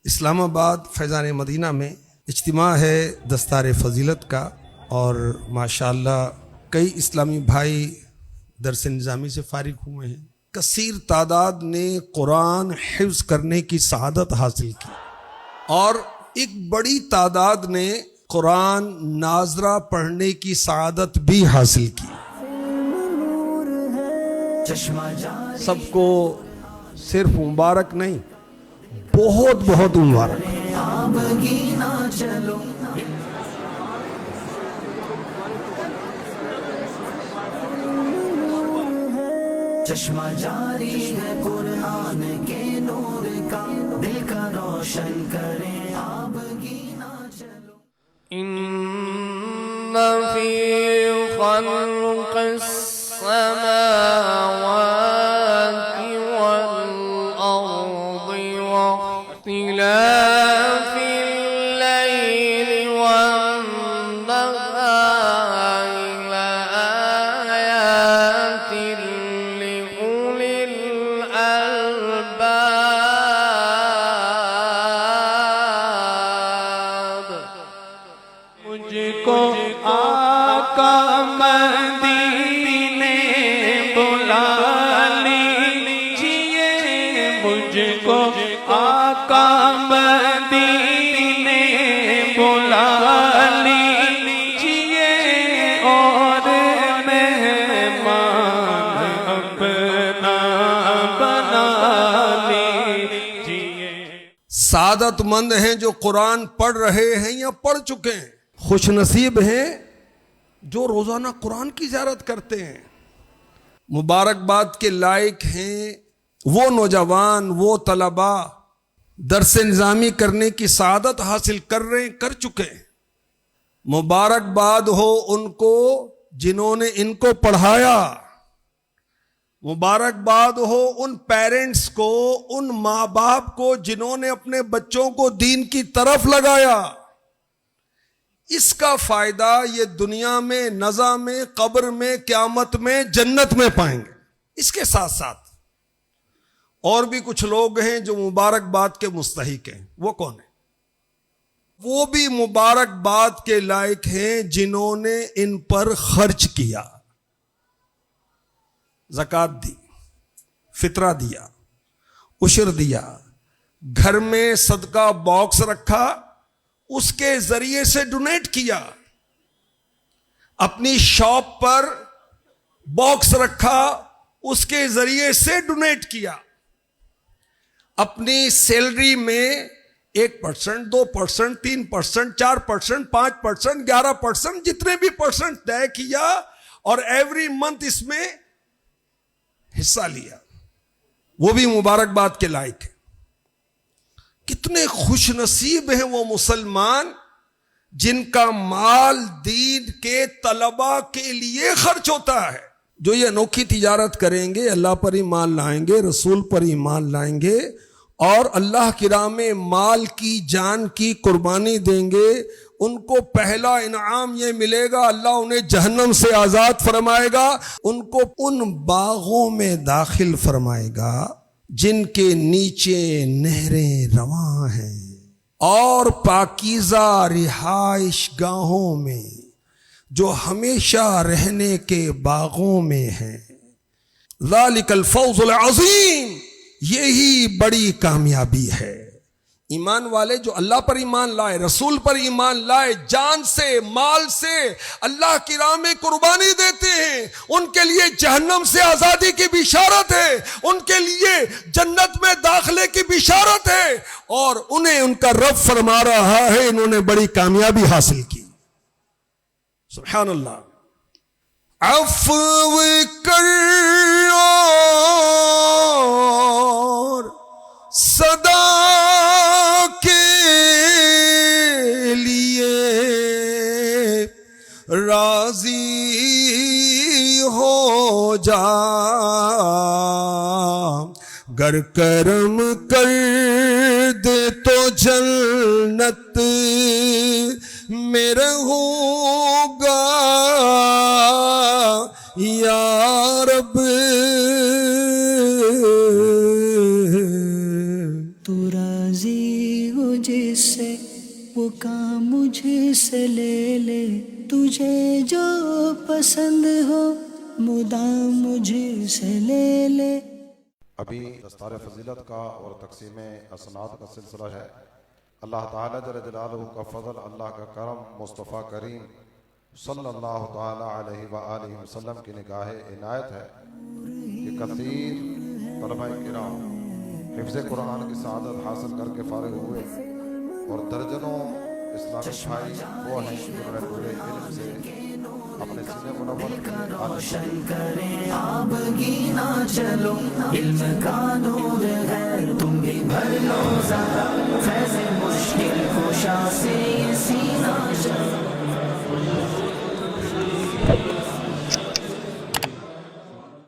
اسلام آباد فیضان مدینہ میں اجتماع ہے دستار فضیلت کا، اور ماشاءاللہ کئی اسلامی بھائی درس نظامی سے فارغ ہوئے ہیں۔ کثیر تعداد نے قرآن حفظ کرنے کی سعادت حاصل کی، اور ایک بڑی تعداد نے قرآن ناظرہ پڑھنے کی سعادت بھی حاصل کی۔ سب کو صرف مبارک نہیں، بہت بہت مبارک۔ چشمہ جاری ہے قرآن کے نور کا، دل کا روشن کریں آب گینا چلو۔ ان فی خلق السماوات والارض واختلاف اللیل والنہار لآیات لأولی الألباب۔ مجھ کو آقا مدینے بلا لیجئے، مجھ کو آقا مدینے بلا لیجئے، اور مہمان اپنا بنا لیجئے۔ سعادت مند ہیں جو قرآن پڑھ رہے ہیں یا پڑھ چکے ہیں، خوش نصیب ہیں جو روزانہ قرآن کی زیارت کرتے ہیں۔ مبارکباد کے لائق ہیں وہ نوجوان، وہ طلباء درس نظامی کرنے کی سعادت حاصل کر رہے ہیں، کر چکے ہیں۔ مبارکباد ہو ان کو جنہوں نے ان کو پڑھایا، مبارکباد ہو ان پیرنٹس کو، ان ماں باپ کو جنہوں نے اپنے بچوں کو دین کی طرف لگایا۔ اس کا فائدہ یہ دنیا میں، نزا میں، قبر میں، قیامت میں، جنت میں پائیں گے۔ اس کے ساتھ ساتھ اور بھی کچھ لوگ ہیں جو مبارکباد کے مستحق ہیں۔ وہ کون ہیں؟ وہ بھی مبارکباد کے لائق ہیں جنہوں نے ان پر خرچ کیا، زکوٰۃ دی، فطرہ دیا، عشر دیا، گھر میں صدقہ باکس رکھا، اس کے ذریعے سے ڈونیٹ کیا، اپنی شاپ پر باکس رکھا، اس کے ذریعے سے ڈونیٹ کیا، اپنی سیلری میں 1%، 2%، 3%، 4%، 5%، 11%، جتنے بھی پرسنٹ طے کیا، اور ایوری منتھ اس میں حصہ لیا۔ وہ بھی مبارکباد کے لائق ہے۔ کتنے خوش نصیب ہیں وہ مسلمان جن کا مال دین کے طلباء کے لیے خرچ ہوتا ہے، جو یہ انوکھی تجارت کریں گے، اللہ پر ایمان لائیں گے، رسول پر ایمان لائیں گے، اور اللہ کی راہ میں مال کی، جان کی قربانی دیں گے۔ ان کو پہلا انعام یہ ملے گا، اللہ انہیں جہنم سے آزاد فرمائے گا، ان کو ان باغوں میں داخل فرمائے گا جن کے نیچے نہریں رواں ہیں، اور پاکیزہ رہائش گاہوں میں جو ہمیشہ رہنے کے باغوں میں ہیں۔ ذالک الفوز العظیم، یہی بڑی کامیابی ہے۔ ایمان والے جو اللہ پر ایمان لائے، رسول پر ایمان لائے، جان سے، مال سے اللہ کی راہ میں قربانی دیتے ہیں، ان کے لیے جہنم سے آزادی کی بشارت ہے، ان کے لیے جنت میں داخلے کی بشارت ہے، اور انہیں ان کا رب فرما رہا ہے انہوں نے بڑی کامیابی حاصل کی۔ سبحان اللہ۔ عفو کر اور صدا کے لیے راضی ہو جا، گر کرم کر دے تو جنت میں رہوں گا یا رب۔ تو راضی جس سے وہ کام مجھ سے لے لے، تجھے جو پسند ہو مدام مجھ سے لے لے۔ ابھی دستار فضیلت کا اور تقسیم اسناد کا سلسلہ ہے۔ اللہ تعالیٰ جل جلالہ کا فضل، اللہ کا کرم، مصطفیٰ کریم صلی اللہ تعالیٰ علیہ وآلہ وسلم کی نگاہ عنایت ہے کہ کثیر طلبہ کرام حفظ قرآن کی سعادت حاصل کر کے فارغ ہوئے، اور درجنوں اسلامی بھائی وہ ہیں جنہوں نے پورے علم سے اپنے سینے منور روشن کریں آب گینا چلو، علم کا نور ہے تم بھی بھر لو ذرا، فیض مشکل کشا سے یہ سینہ چلو۔